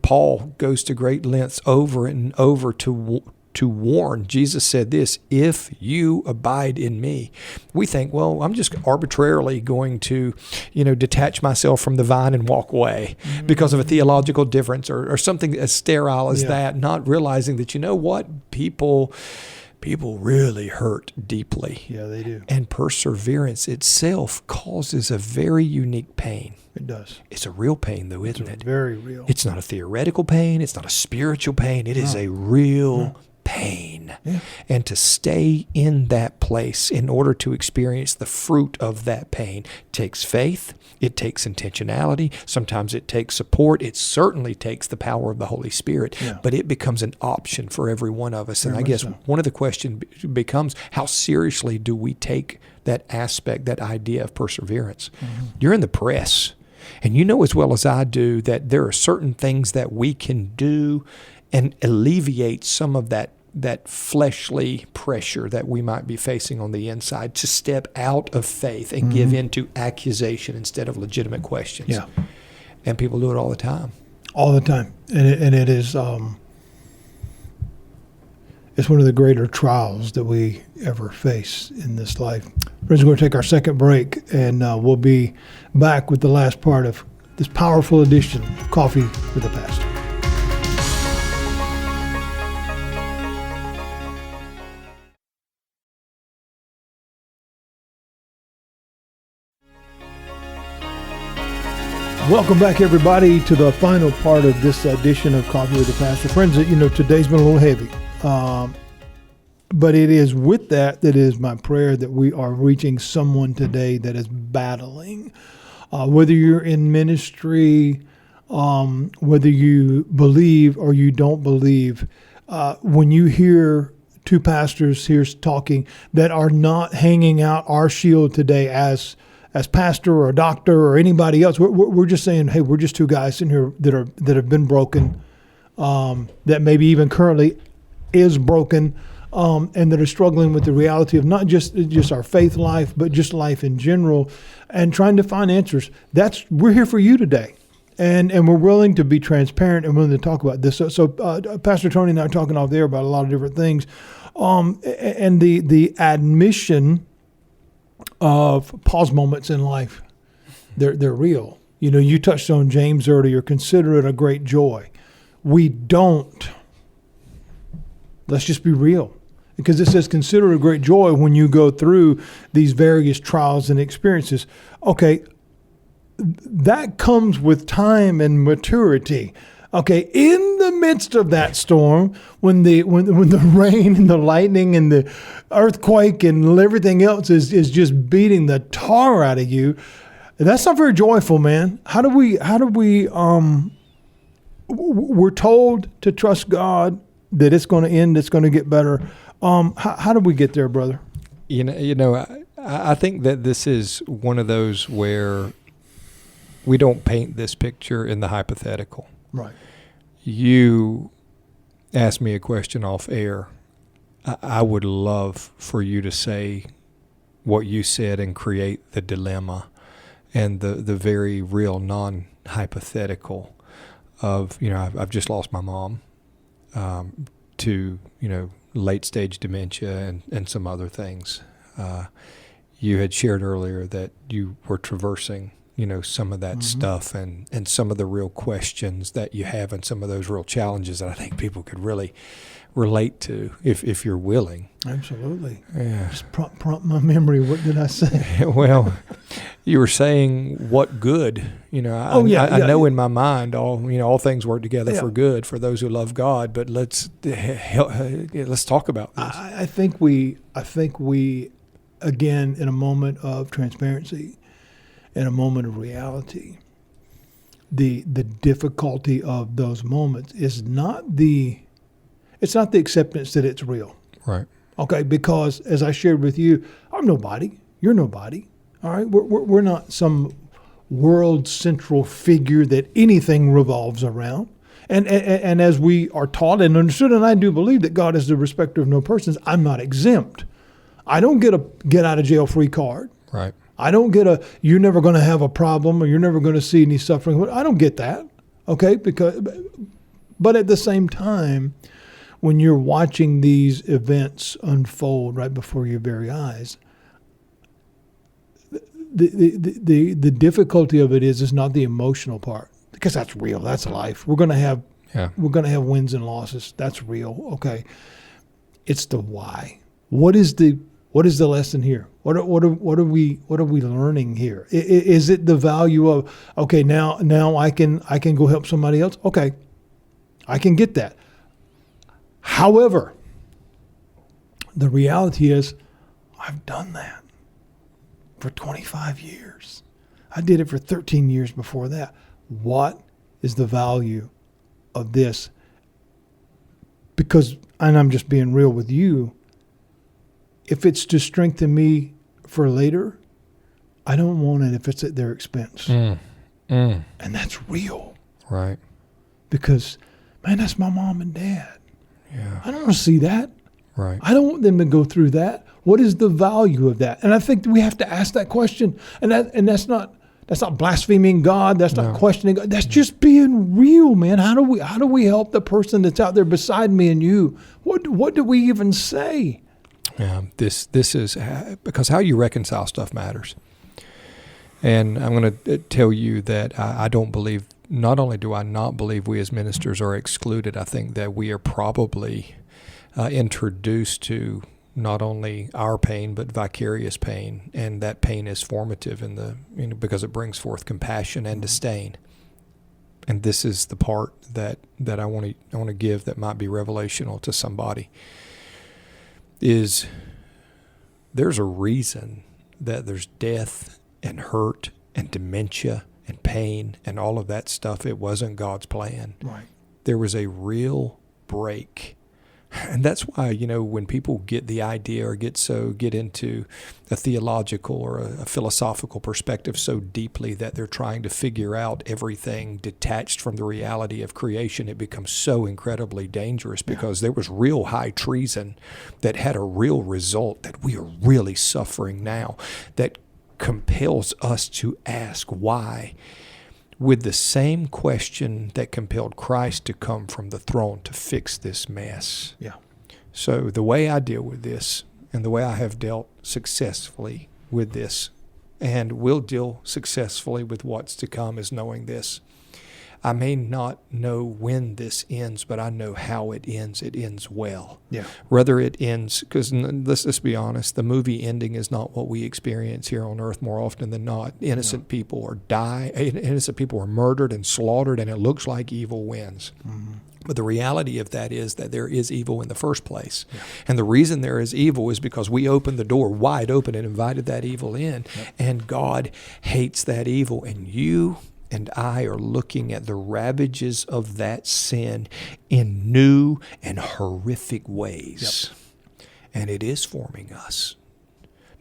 Paul goes to great lengths over and over to to warn. Jesus said this, if you abide in me. We think, well, I'm just arbitrarily going to, detach myself from the vine and walk away because of a theological difference or something as sterile as that, not realizing that, people really hurt deeply. Yeah, they do. And perseverance itself causes a very unique pain. It does. It's a real pain, though, isn't it? Very real. It's not a theoretical pain. It's not a spiritual pain. It is a real pain. Yeah. And to stay in that place in order to experience the fruit of that pain takes faith. It takes intentionality. Sometimes it takes support. It certainly takes the power of the Holy Spirit. Yeah. But it becomes an option for every one of us. And Very I guess much so. one of the questions becomes, how seriously do we take that aspect, that idea of perseverance? You're in the press. And you know as well as I do that there are certain things that we can do and alleviate some of that fleshly pressure that we might be facing on the inside to step out of faith and give in to accusation instead of legitimate questions. Yeah. And people do it all the time. All the time. And it is, it's one of the greater trials that we ever face in this life. Friends, we're going to take our second break, and we'll be back with the last part of this powerful edition of Coffee with the Pastor. Welcome back, everybody, to the final part of this edition of Coffee with the Pastor. Friends, today's been a little heavy. But it is with that is my prayer that we are reaching someone today that is battling. Whether you're in ministry, whether you believe or you don't believe, when you hear two pastors here talking that are not hanging out our shield today as pastor or doctor or anybody else, we're just saying, hey, we're just two guys in here that have been broken, that maybe even currently is broken, and that are struggling with the reality of not just our faith life, but just life in general, and trying to find answers. We're here for you today, and we're willing to be transparent and willing to talk about this. So Pastor Tony and I are talking off there about a lot of different things, and the admission of pause moments in life, they're real. You touched on James earlier. Consider it a great joy. We don't. Let's just be real. Because it says, consider it a great joy when you go through these various trials and experiences. Okay, that comes with time and maturity. Okay, in the midst of that storm, when the rain and the lightning and the earthquake and everything else is just beating the tar out of you, that's not very joyful, man. How do we we're told to trust God, that it's going to end, it's going to get better. How do we get there, brother? I think that this is one of those where we don't paint this picture in the hypothetical. Right. You asked me a question off air. I would love for you to say what you said and create the dilemma and the very real non-hypothetical of, I've just lost my mom to, late stage dementia and some other things. You had shared earlier that you were traversing, some of that stuff and some of the real questions that you have and some of those real challenges that I think people could really relate to if you're willing. Absolutely. Yeah. Just prompt my memory. What did I say? Well, you were saying what good, I know in my mind all things work together for good for those who love God, but let's talk about this. I think we again, in a moment of transparency, in a moment of reality, the difficulty of those moments is not the acceptance that it's real. Right. Okay, because as I shared with you, I'm nobody. You're nobody. All right, we're not some world central figure that anything revolves around. And as we are taught and understood, and I do believe that God is the respecter of no persons, I'm not exempt. I don't get a get out of jail free card. Right. I don't get you're never going to have a problem or you're never going to see any suffering. I don't get that. Okay, but at the same time, when you're watching these events unfold right before your very eyes, the difficulty of it is not the emotional part, because that's real. That's life. We're going to have wins and losses. That's real. Okay. It's the why. What is the lesson here? What are we learning here? Is it the value of, okay, now I can go help somebody else? Okay, I can get that. However, the reality is, I've done that for 25 years. I did it for 13 years before that. What is the value of this? Because, and I'm just being real with you, if it's to strengthen me for later, I don't want it if it's at their expense. And that's real. Right. Because, man, that's my mom and dad. Yeah. I don't want to see that. Right. I don't want them to go through that. What is the value of that? And I think we have to ask that question. And that's not blaspheming God. That's not questioning God. That's just being real, man. How do we help the person that's out there beside me and you? What do we even say? Yeah, this is because how you reconcile stuff matters. And I'm going to tell you that I don't believe, not only do I not believe we as ministers are excluded, I think that we are probably introduced to not only our pain, but vicarious pain. And that pain is formative because it brings forth compassion and disdain. And this is the part that I want to give that might be revelational to somebody. Is there's a reason that there's death and hurt and dementia and pain and all of that stuff. It wasn't God's plan. Right. There was a real break. And that's why, when people get the idea or get into a theological or a philosophical perspective so deeply that they're trying to figure out everything detached from the reality of creation, it becomes so incredibly dangerous because there was real high treason that had a real result that we are really suffering now, that compels us to ask why, with the same question that compelled Christ to come from the throne to fix this mess. Yeah. So the way I deal with this, and the way I have dealt successfully with this, and will deal successfully with what's to come, is knowing this. I may not know when this ends, but I know how it ends. It ends well. Yeah. Whether it ends, because let's be honest, the movie ending is not what we experience here on earth more often than not. Innocent people innocent people are murdered and slaughtered, and it looks like evil wins. Mm-hmm. But the reality of that is that there is evil in the first place. Yeah. And the reason there is evil is because we opened the door wide open and invited that evil in. Yeah. And God hates that evil. And you and I are looking at the ravages of that sin in new and horrific ways. Yep. And it is forming us.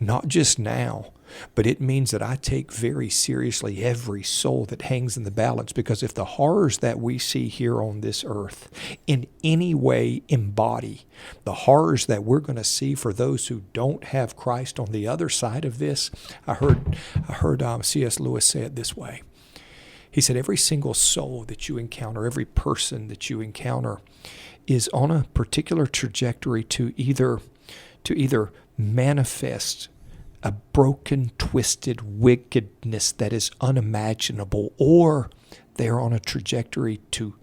Not just now, but it means that I take very seriously every soul that hangs in the balance, because if the horrors that we see here on this earth in any way embody the horrors that we're going to see for those who don't have Christ on the other side of this, I heard C.S. Lewis say it this way. He said, every single soul that you encounter, every person that you encounter is on a particular trajectory to either manifest a broken, twisted wickedness that is unimaginable, or they're on a trajectory to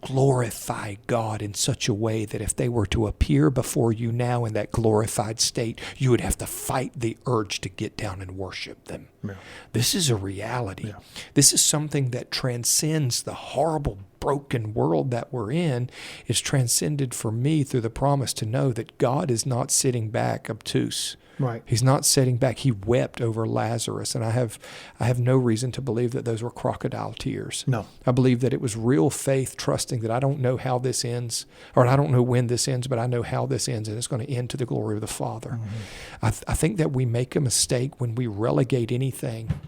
glorify God in such a way that if they were to appear before you now in that glorified state, you would have to fight the urge to get down and worship them. Yeah. This is a reality. Yeah. This is something that transcends the horrible, broken world that we're in. It's transcended for me through the promise to know that God is not sitting back obtuse. Right. He's not sitting back. He wept over Lazarus, and I have no reason to believe that those were crocodile tears. No. I believe that it was real faith, trusting that I don't know how this ends, or I don't know when this ends, but I know how this ends, and it's going to end to the glory of the Father. Mm-hmm. I think that we make a mistake when we relegate anything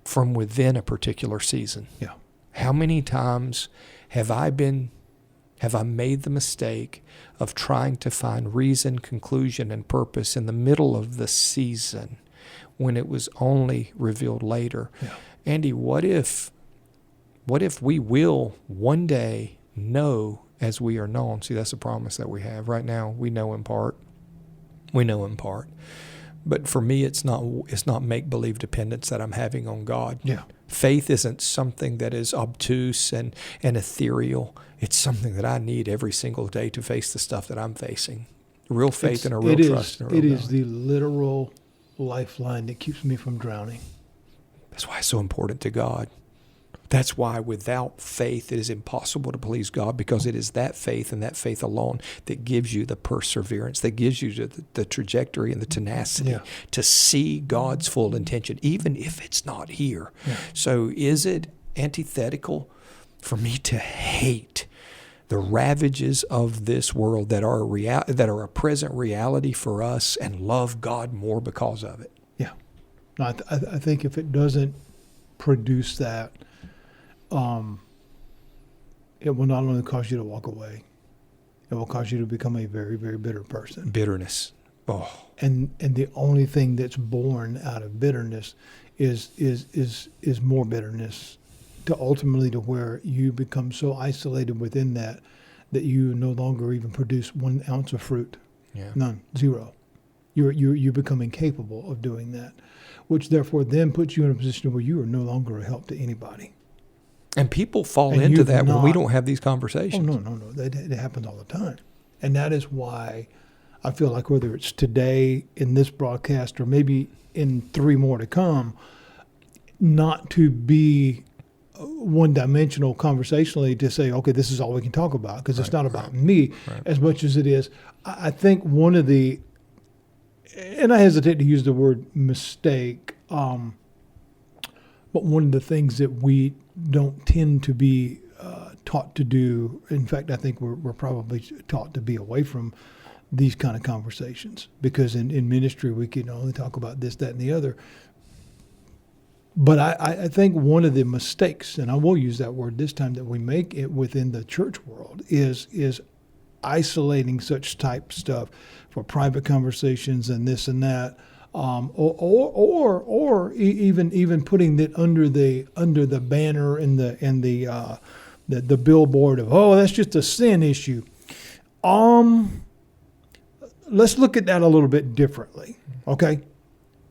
from within a particular season. Yeah. How many times have I made the mistake of trying to find reason, conclusion, and purpose in the middle of the season when it was only revealed later? Yeah. Andy, what if we will one day know as we are known. See, that's a promise that we have. Right now, we know in part. We know in part. But for me, it's not make-believe dependence that I'm having on God. Yeah. Faith isn't something that is obtuse and ethereal. It's something that I need every single day to face the stuff that I'm facing. Real faith and a real trust. It is the literal lifeline that keeps me from drowning. That's why it's so important to God. That's why without faith it is impossible to please God, because it is that faith and that faith alone that gives you the perseverance, that gives you the trajectory and the tenacity to see God's full intention, even if it's not here. Yeah. So is it antithetical for me to hate the ravages of this world that are a present reality for us and love God more because of it? Yeah. No, I think if it doesn't produce that, it will not only cause you to walk away, it will cause you to become a very, very bitter person. Bitterness. Oh. And the only thing that's born out of bitterness is more bitterness, to ultimately to where you become so isolated within that you no longer even produce 1 ounce of fruit. Yeah. None. Zero. You become incapable of doing that, which therefore then puts you in a position where you are no longer a help to anybody. And people fall into that when we don't have these conversations. Oh, no. It happens all the time. And that is why I feel like whether it's today in this broadcast or maybe in 3 more to come, not to be one-dimensional conversationally to say, okay, this is all we can talk about, because it's not about me as much as it is. I think one of the, and I hesitate to use the word mistake, but one of the things that we don't tend to be taught to do, in fact, I think we're probably taught to be away from these kind of conversations, because in ministry we can only talk about this, that, and the other. But I think one of the mistakes, and I will use that word this time, that we make it within the church world is isolating such type stuff for private conversations and this and that, or even putting it under the banner and the billboard of, oh, that's just a sin issue. Let's look at that a little bit differently. Okay,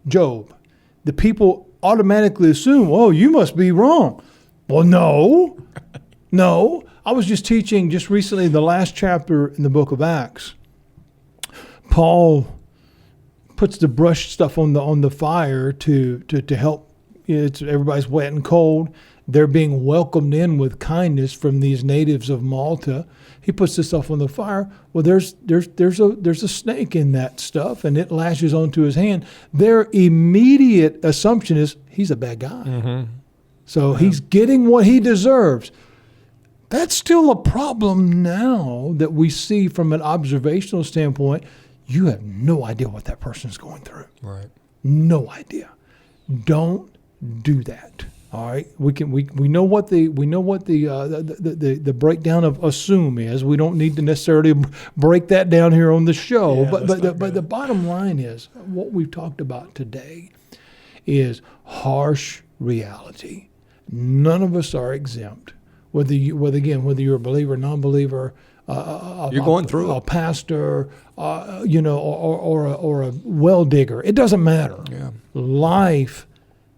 Job, the people automatically assume, oh, you must be wrong. Well, no. I was just teaching just recently the last chapter in the book of Acts. Paul puts the brush stuff on the fire to help. Everybody's wet and cold. They're being welcomed in with kindness from these natives of Malta. He puts this stuff on the fire. Well, there's a snake in that stuff, and it lashes onto his hand. Their immediate assumption is he's a bad guy. Mm-hmm. So he's getting what he deserves. That's still a problem now that we see from an observational standpoint. You have no idea what that person's going through. Right. No idea. Don't do that. All right, we know what the breakdown of assume is. We don't need to necessarily break that down here on the show. But the bottom line is what we've talked about today is harsh reality. None of us are exempt. Whether you're a believer, non-believer, you're going through a pastor, or a well digger. It doesn't matter. Yeah. Life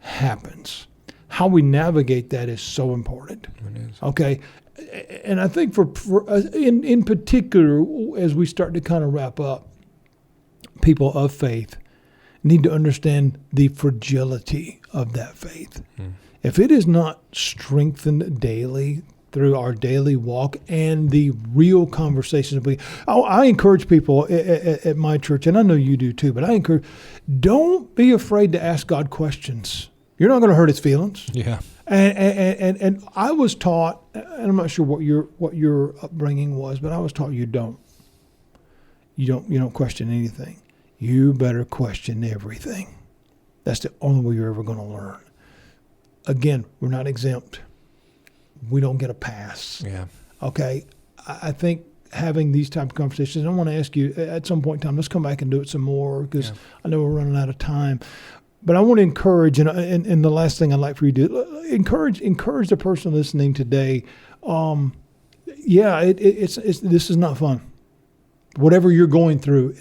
happens. How we navigate that is so important. It is. Okay, and I think for in particular, as we start to kind of wrap up, people of faith need to understand the fragility of that faith. If it is not strengthened daily through our daily walk and the real conversations, I encourage people at my church, and I know you do too, but I encourage, don't be afraid to ask God questions. You're not going to hurt his feelings. Yeah. And I was taught, and I'm not sure what your upbringing was, but I was taught you don't question anything. You better question everything. That's the only way you're ever going to learn. Again, we're not exempt. We don't get a pass. Yeah. Okay. I think having these type of conversations, I want to ask you at some point in time, let's come back and do it some more, because I know we're running out of time. But I want to encourage, and the last thing I'd like for you to do, encourage the person listening today. This is not fun. Whatever you're going through,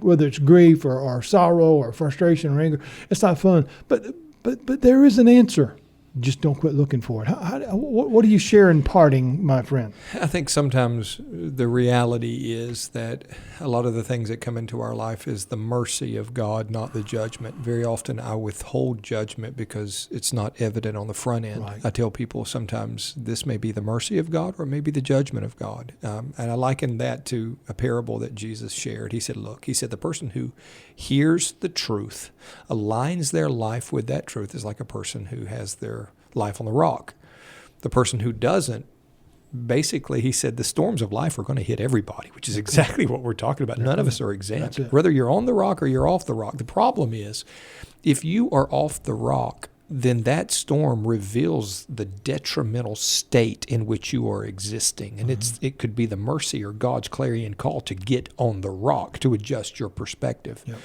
whether it's grief or sorrow or frustration or anger, it's not fun. But there is an answer. Just don't quit looking for it. What do you share in parting, my friend? I think sometimes the reality is that a lot of the things that come into our life is the mercy of God, not the judgment. Very often I withhold judgment because it's not evident on the front end. Right. I tell people sometimes this may be the mercy of God or maybe the judgment of God. And I liken that to a parable that Jesus shared. He said, the person who hears the truth, aligns their life with that truth, is like a person who has their life on the rock. The person who doesn't, basically, he said, the storms of life are going to hit everybody, which is exactly what we're talking about. None of us are exempt. Whether you're on the rock or you're off the rock. The problem is, if you are off the rock, then that storm reveals the detrimental state in which you are existing. And it could be the mercy or God's clarion call to get on the rock, to adjust your perspective. Yep.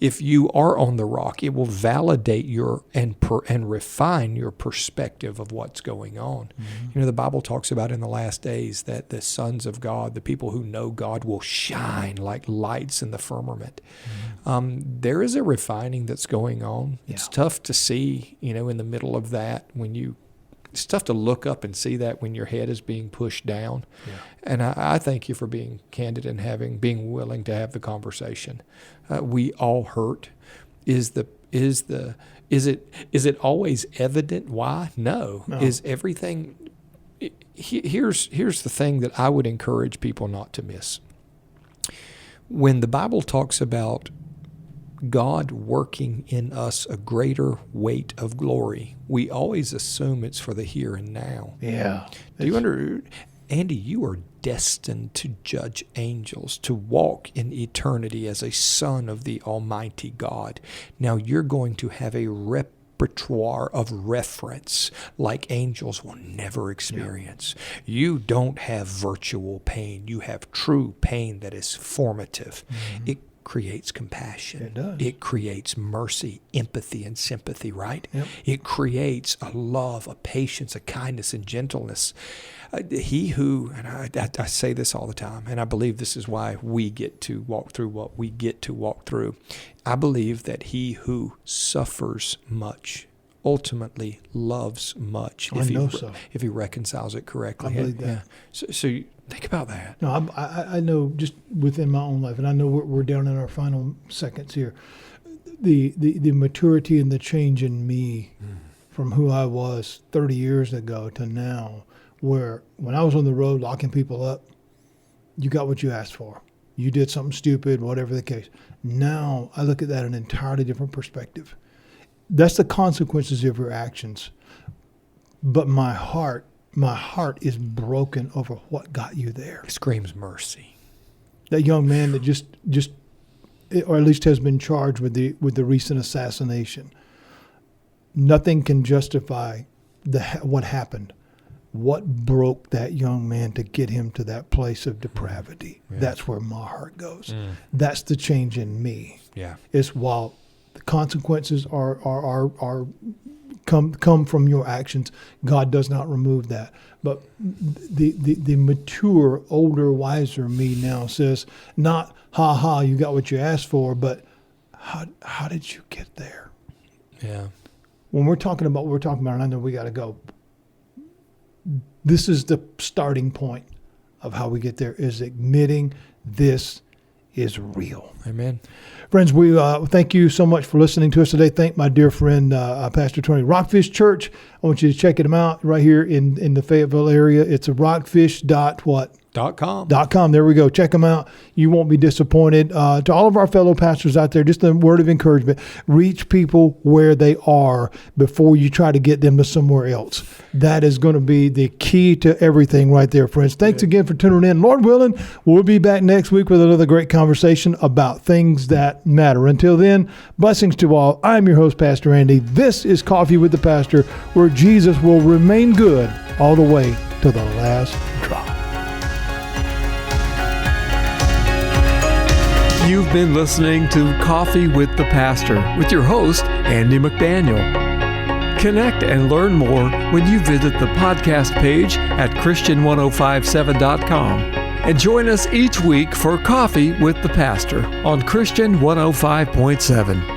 If you are on the rock, it will validate your and refine your perspective of what's going on. Mm-hmm. The Bible talks about in the last days that the sons of God, the people who know God, will shine like lights in the firmament. Mm-hmm. There is a refining that's going on. Yeah. It's tough to see, in the middle of that it's tough to look up and see that when your head is being pushed down. Yeah. And I thank you for being candid and being willing to have the conversation. We all hurt. Is it always evident why? No. Is everything? Here's the thing that I would encourage people not to miss. When the Bible talks about God working in us a greater weight of glory, we always assume it's for the here and now. Yeah. Andy, you are destined to judge angels, to walk in eternity as a son of the Almighty God. Now you're going to have a repertoire of reference like angels will never experience. Yeah. You don't have virtual pain. You have true pain that is formative. Mm-hmm. It creates compassion. It does. It creates mercy, empathy, and sympathy, right? Yep. It creates a love, a patience, a kindness, and gentleness. He who, and I say this all the time, and I believe this is why we get to walk through what we get to walk through. I believe that he who suffers much ultimately loves much if he reconciles it correctly. I believe that. Yeah. So you think about that. No, I know just within my own life, and I know we're down in our final seconds here, the maturity and the change in me from who I was 30 years ago to now, where when I was on the road locking people up, you got what you asked for. You did something stupid, whatever the case. Now I look at that in an entirely different perspective. That's the consequences of your actions. But my heart is broken over what got you there. It screams mercy. That young man that just, or at least has been charged with the recent assassination. Nothing can justify what happened. What broke that young man to get him to that place of depravity? Yeah. That's where my heart goes. That's the change in me. Yeah. It's while the consequences are come from your actions, God does not remove that. But the mature, older, wiser me now says, not you got what you asked for, but how did you get there? Yeah. When we're talking about what we're talking about, and I know we got to go, this is the starting point of how we get there, is admitting this is real. Amen. Friends, we thank you so much for listening to us today. Thank my dear friend, Pastor Tony. Rockfish Church, I want you to check them out right here in the Fayetteville area. It's a rockfish.com. There we go. Check them out. You won't be disappointed. To all of our fellow pastors out there, just a word of encouragement. Reach people where they are before you try to get them to somewhere else. That is going to be the key to everything right there, friends. Thanks again for tuning in. Lord willing, we'll be back next week with another great conversation about things that matter. Until then, blessings to all. I'm your host, Pastor Andy. This is Coffee with the Pastor, where Jesus will remain good all the way to the last drop. You've been listening to Coffee with the Pastor with your host, Andy McDaniel. Connect and learn more when you visit the podcast page at Christian1057.com. And join us each week for Coffee with the Pastor on Christian 105.7.